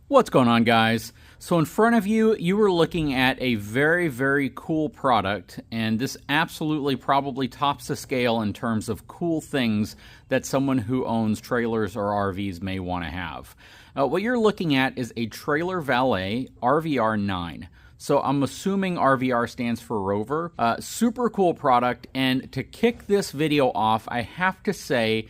What's going on, guys? So in front of you, you are looking at a very, very cool product, and this absolutely probably tops the scale in terms of cool things that someone who owns trailers or RVs may want to have. What you're looking at is a trailer Valet RVR9. So I'm assuming RVR stands for Rover. Super cool product, and to kick this video off, I have to say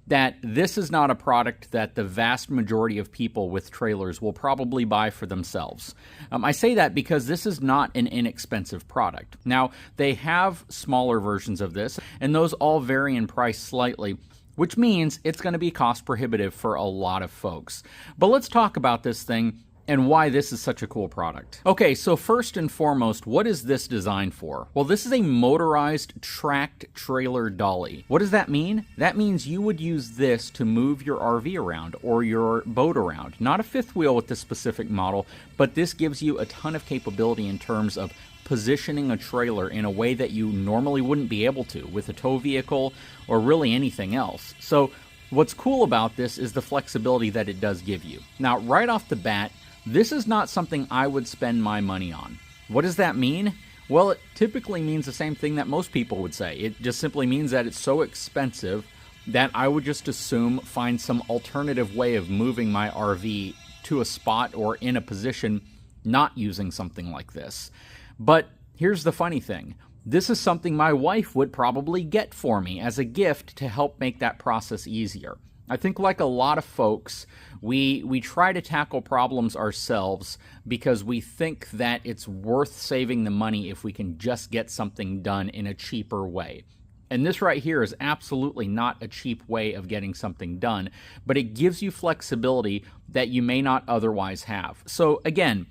that this is not a product that the vast majority of people with trailers will probably buy for themselves. I say that because this is not an inexpensive product. Now, they have smaller versions of this, and those all vary in price slightly, which means it's going to be cost prohibitive for a lot of folks. But let's talk about this thing and why this is such a cool product. Okay, so first and foremost, what is this designed for? Well, this is a motorized tracked trailer dolly. What does that mean? That means you would use this to move your RV around or your boat around. Not a fifth wheel with this specific model, but this gives you a ton of capability in terms of positioning a trailer in a way that you normally wouldn't be able to with a tow vehicle or really anything else. So what's cool about this is the flexibility that it does give you. Now, right off the bat, this is not something I would spend my money on. What does that mean? Well, it typically means the same thing that most people would say. It just simply means that it's so expensive that I would just assume find some alternative way of moving my RV to a spot or in a position not using something like this. But here's the funny thing. This is something my wife would probably get for me as a gift to help make that process easier. I think like a lot of folks, we try to tackle problems ourselves because we think that it's worth saving the money if we can just get something done in a cheaper way. And this right here is absolutely not a cheap way of getting something done, but it gives you flexibility that you may not otherwise have. So again,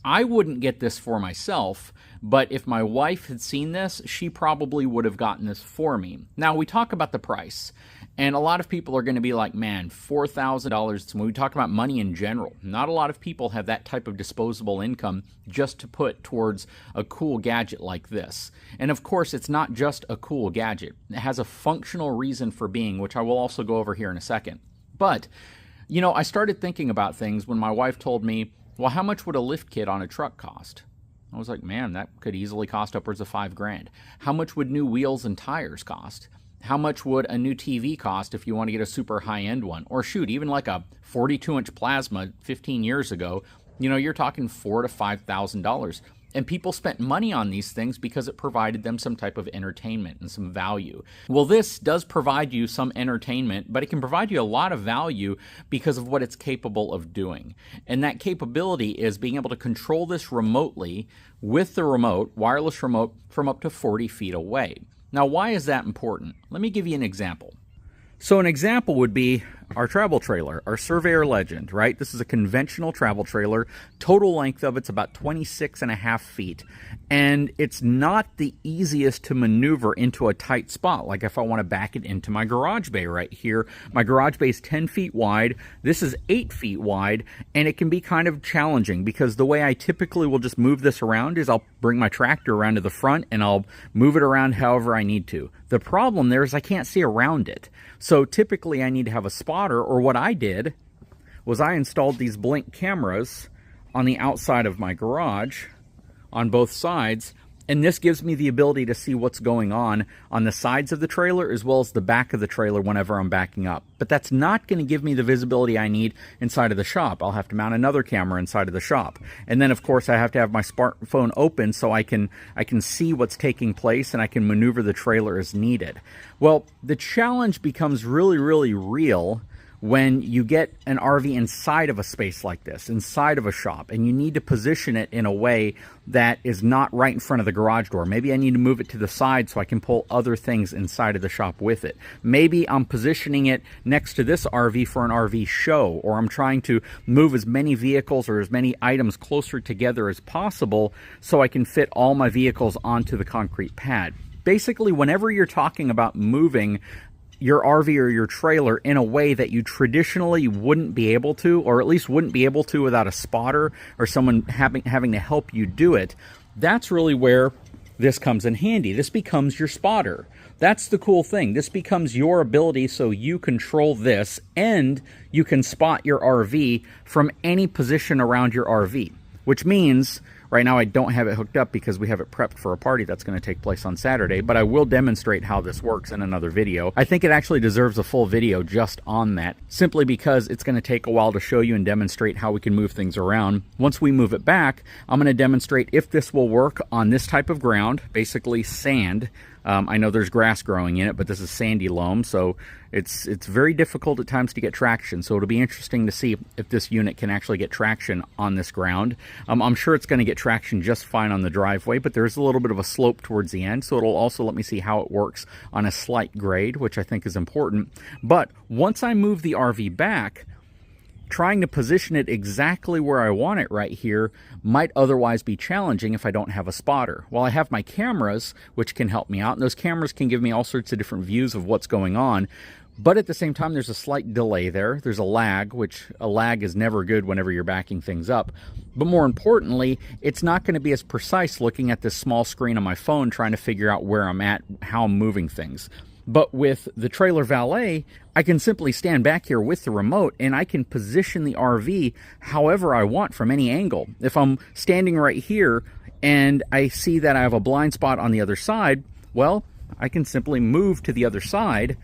I wouldn't get this for myself, but if my wife had seen this, she probably would have gotten this for me. Now, we talk about the price, and a lot of people are going to be like, man, $4,000. When we talk about money in general, not a lot of people have that type of disposable income just to put towards a cool gadget like this. And of course, it's not just a cool gadget. It has a functional reason for being, which I will also go over here in a second. But, you know, I started thinking about things when my wife told me, well, how much would a lift kit on a truck cost? I was like, man, that could easily cost upwards of $5,000. How much would new wheels and tires cost? How much would a new TV cost if you want to get a super high-end one? Or shoot, even like a 42-inch plasma 15 years ago, you know, you're talking $4,000 to $5,000. And people spent money on these things because it provided them some type of entertainment and some value. Well, this does provide you some entertainment, but it can provide you a lot of value because of what it's capable of doing. And that capability is being able to control this remotely with the remote, wireless remote, from up to 40 feet away. Now, why is that important? Let me give you an example. So an example would be our travel trailer, our Surveyor Legend, right? This is a conventional travel trailer. Total length of it's about 26.5 feet. And it's not the easiest to maneuver into a tight spot. Like if I want to back it into my garage bay right here. My garage bay is 10 feet wide. This is 8 feet wide. And it can be kind of challenging because the way I typically will just move this around is I'll bring my tractor around to the front and I'll move it around however I need to. The problem there is I can't see around it. So typically I need to have a spotter, or what I did was I installed these blink cameras on the outside of my garage on both sides, and this gives me the ability to see what's going on the sides of the trailer as well as the back of the trailer whenever I'm backing up. But that's not going to give me the visibility I need inside of the shop. I'll have to mount another camera inside of the shop. And then of course I have to have my smartphone open so I can see what's taking place and I can maneuver the trailer as needed. Well, the challenge becomes really, really real when you get an RV inside of a space like this, inside of a shop, and you need to position it in a way that is not right in front of the garage door. Maybe I need to move it to the side so I can pull other things inside of the shop with it. Maybe I'm positioning it next to this RV for an RV show, or I'm trying to move as many vehicles or as many items closer together as possible so I can fit all my vehicles onto the concrete pad. Basically, whenever you're talking about moving your RV or your trailer in a way that you traditionally wouldn't be able to, or at least wouldn't be able to without a spotter or someone having to help you do it, that's really where this comes in handy. This becomes your spotter. That's the cool thing. This becomes your ability, so you control this and you can spot your RV from any position around your RV, which means right now I don't have it hooked up because we have it prepped for a party that's going to take place on Saturday, but I will demonstrate how this works in another video. I think it actually deserves a full video just on that, simply because it's going to take a while to show you and demonstrate how we can move things around. Once we move it back, I'm going to demonstrate if this will work on this type of ground, basically sand. I know there's grass growing in it, but this is sandy loam, so it's very difficult at times to get traction. So it'll be interesting to see if this unit can actually get traction on this ground. I'm sure it's going to get traction just fine on the driveway, but there's a little bit of a slope towards the end, so it'll also let me see how it works on a slight grade, which I think is important. But once I move the RV back, trying to position it exactly where I want it right here might otherwise be challenging if I don't have a spotter. While I have my cameras, which can help me out, and those cameras can give me all sorts of different views of what's going on, but at the same time, there's a slight delay there. There's a lag, which a lag is never good whenever you're backing things up. But more importantly, it's not going to be as precise looking at this small screen on my phone trying to figure out where I'm at, how I'm moving things. But with the Trailer Valet, I can simply stand back here with the remote and I can position the RV however I want from any angle. If I'm standing right here and I see that I have a blind spot on the other side, well, I can simply move to the other side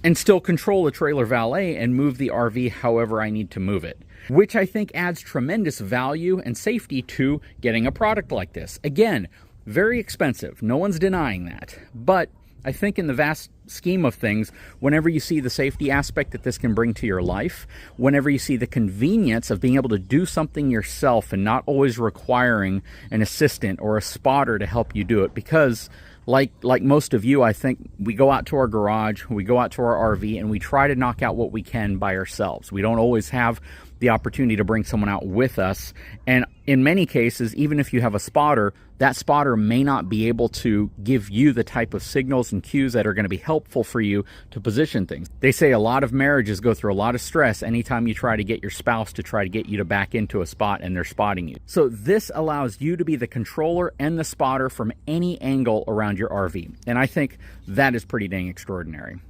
and still control the Trailer Valet and move the RV however I need to move it, which I think adds tremendous value and safety to getting a product like this. Again, very expensive. No one's denying that. But I think in the vast scheme of things, whenever you see the safety aspect that this can bring to your life, whenever you see the convenience of being able to do something yourself and not always requiring an assistant or a spotter to help you do it, because like most of you, I think we go out to our garage, we go out to our RV, and we try to knock out what we can by ourselves. We don't always have the opportunity to bring someone out with us. And in many cases, even if you have a spotter, that spotter may not be able to give you the type of signals and cues that are going to be helpful for you to position things. They say a lot of marriages go through a lot of stress anytime you try to get your spouse to try to get you to back into a spot and they're spotting you. So this allows you to be the controller and the spotter from any angle around your RV. And I think that is pretty dang extraordinary.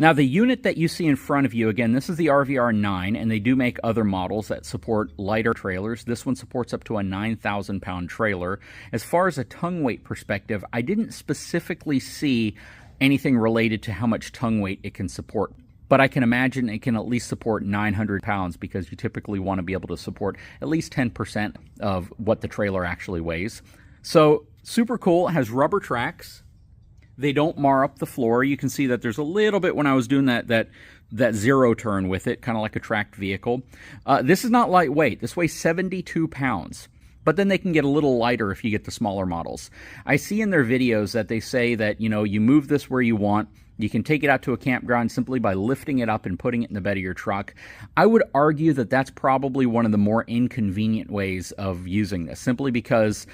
Now, the unit that you see in front of you, again, this is the RVR9, and they do make other models that support lighter trailers. This one supports up to a 9,000-pound trailer. As far as a tongue weight perspective, I didn't specifically see anything related to how much tongue weight it can support, but I can imagine it can at least support 900 pounds because you typically want to be able to support at least 10% of what the trailer actually weighs. So, super cool. It has rubber tracks. They don't mar up the floor. You can see that there's a little bit when I was doing that zero turn with it, kind of like a tracked vehicle. This is not lightweight. This weighs 72 pounds. But then they can get a little lighter if you get the smaller models. I see in their videos that they say that, you know, you move this where you want. You can take it out to a campground simply by lifting it up and putting it in the bed of your truck. I would argue that that's probably one of the more inconvenient ways of using this, simply because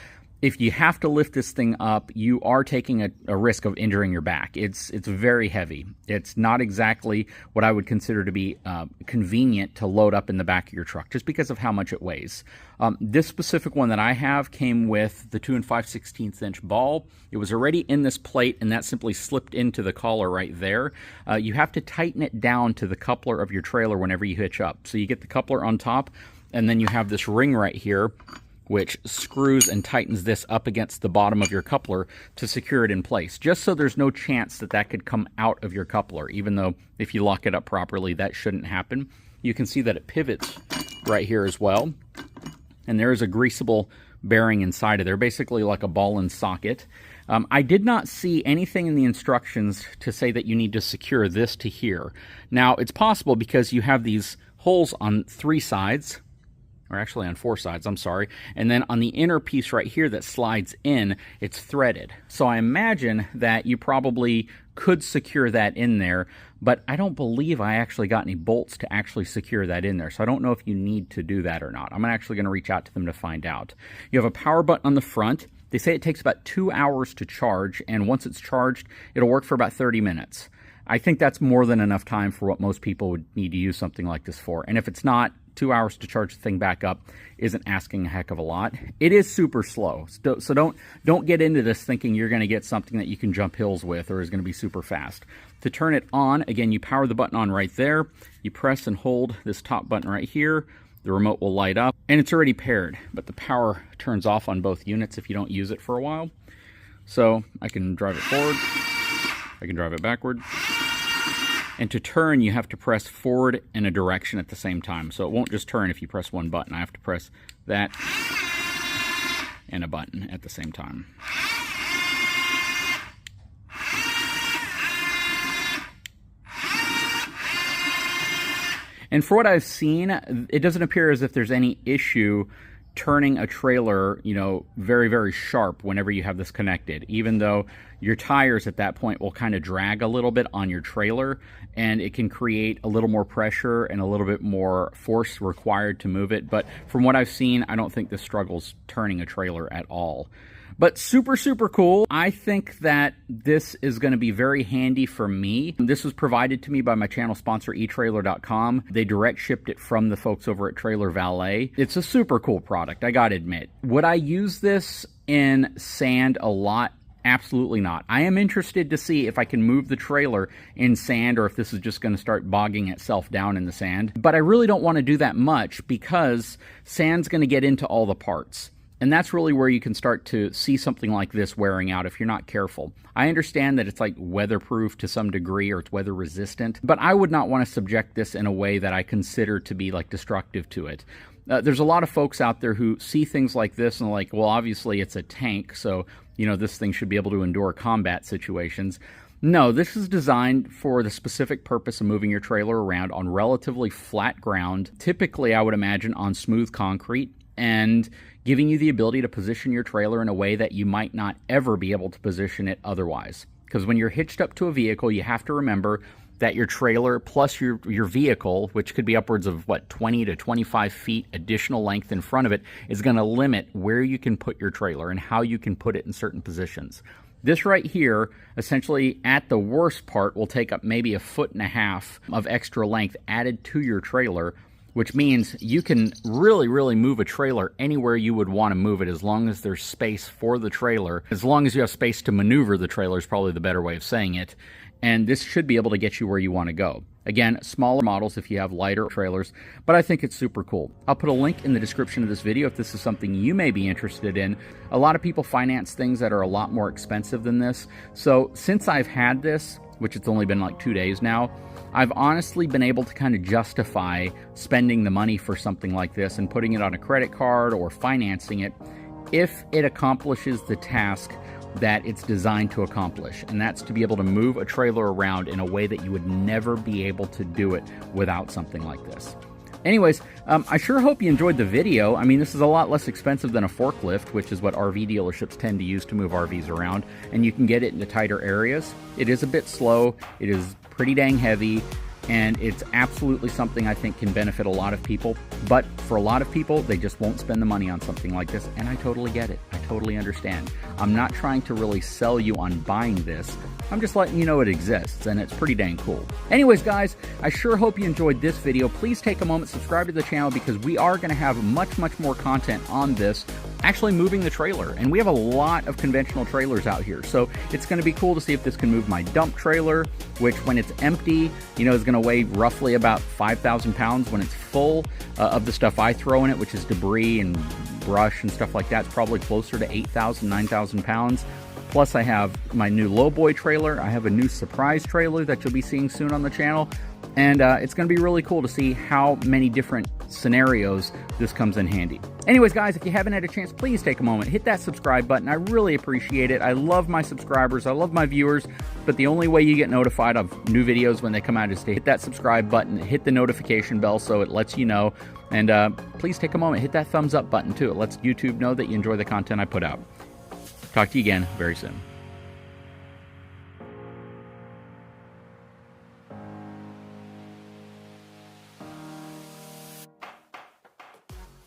if you have to lift this thing up, you are taking a risk of injuring your back. It's very heavy. It's not exactly what I would consider to be convenient to load up in the back of your truck, just because of how much it weighs. This specific one that I have came with the 2 5/16 inch ball. It was already in this plate, and that simply slipped into the collar right there. You have to tighten it down to the coupler of your trailer whenever you hitch up. So you get the coupler on top, and then you have this ring right here, which screws and tightens this up against the bottom of your coupler to secure it in place, just so there's no chance that that could come out of your coupler, even though if you lock it up properly, that shouldn't happen. You can see that it pivots right here as well, and there is a greasable bearing inside of there, basically like a ball and socket. I did not see anything in the instructions to say that you need to secure this to here. Now, it's possible because you have these holes on 3 sides, or actually on 4 sides, I'm sorry. And then on the inner piece right here that slides in, it's threaded. So I imagine that you probably could secure that in there, but I don't believe I actually got any bolts to actually secure that in there. So I don't know if you need to do that or not. I'm actually going to reach out to them to find out. You have a power button on the front. They say it takes about 2 hours to charge, and once it's charged, it'll work for about 30 minutes. I think that's more than enough time for what most people would need to use something like this for. And if it's not, 2 hours to charge the thing back up isn't asking a heck of a lot. It is super slow, so don't get into this thinking you're going to get something that you can jump hills with or is going to be super fast. To turn it on, again, you power the button on right there. You press and hold this top button right here. The remote will light up, and it's already paired, but the power turns off on both units if you don't use it for a while. So I can drive it forward, I can drive it backward, and to turn you have to press forward and a direction at the same time. So it won't just turn if you press one button. I have to press that and a button at the same time. And for what I've seen, it doesn't appear as if there's any issue turning a trailer, you know, very, very sharp whenever you have this connected, even though your tires at that point will kind of drag a little bit on your trailer, and it can create a little more pressure and a little bit more force required to move it. But from what I've seen, I don't think this struggles turning a trailer at all. But super, super cool. I think that this is going to be very handy for me. This was provided to me by my channel sponsor, etrailer.com. They direct shipped it from the folks over at Trailer Valet. It's a super cool product, I gotta admit. Would I use this in sand a lot? Absolutely not. I am interested to see if I can move the trailer in sand or if this is just going to start bogging itself down in the sand. But I really don't want to do that much because sand's going to get into all the parts. And that's really where you can start to see something like this wearing out if you're not careful. I understand that it's like weatherproof to some degree or it's weather resistant, but I would not want to subject this in a way that I consider to be like destructive to it. There's a lot of folks out there who see things like this and like, well, obviously it's a tank, so, you know, this thing should be able to endure combat situations. No, this is designed for the specific purpose of moving your trailer around on relatively flat ground, typically I would imagine on smooth concrete, and giving you the ability to position your trailer in a way that you might not ever be able to position it otherwise. Because when you're hitched up to a vehicle, you have to remember that your trailer plus your vehicle, which could be upwards of, what, 20 to 25 feet additional length in front of it, is going to limit where you can put your trailer and how you can put it in certain positions. This right here, essentially, at the worst part, will take up maybe 1.5 feet of extra length added to your trailer, which means you can really, really move a trailer anywhere you would want to move it as long as there's space for the trailer. As long as you have space to maneuver the trailer is probably the better way of saying it. And this should be able to get you where you want to go. Again, smaller models if you have lighter trailers, but I think it's super cool. I'll put a link in the description of this video if this is something you may be interested in. A lot of people finance things that are a lot more expensive than this. So since I've had this, which it's only been like 2 days now, I've honestly been able to kind of justify spending the money for something like this and putting it on a credit card or financing it if it accomplishes the task that it's designed to accomplish, and that's to be able to move a trailer around in a way that you would never be able to do it without something like this. Anyways, I sure hope you enjoyed the video. I mean, this is a lot less expensive than a forklift, which is what RV dealerships tend to use to move RVs around, and you can get it into tighter areas. It is a bit slow, it is pretty dang heavy, and it's absolutely something I think can benefit a lot of people. But for a lot of people, they just won't spend the money on something like this, and I totally get it. I totally understand. I'm not trying to really sell you on buying this. I'm just letting you know it exists, and it's pretty dang cool. Anyways, guys, I sure hope you enjoyed this video. Please take a moment, subscribe to the channel, because we are going to have much, much more content on this, actually moving the trailer. And we have a lot of conventional trailers out here, so it's going to be cool to see if this can move my dump trailer, which when it's empty, you know, is going to weigh roughly about 5,000 pounds. When it's full of the stuff I throw in it, which is debris and brush and stuff like that, it's probably closer to 8,000, 9,000 pounds. Plus I have my new lowboy trailer. I have a new surprise trailer that you'll be seeing soon on the channel. And it's going to be really cool to see how many different scenarios this comes in handy. Anyways, guys, if you haven't had a chance, please take a moment, hit that subscribe button. I really appreciate it. I love my subscribers. I love my viewers. But the only way you get notified of new videos when they come out is to hit that subscribe button, hit the notification bell so it lets you know. And please take a moment, hit that thumbs up button too. It lets YouTube know that you enjoy the content I put out. Talk to you again very soon.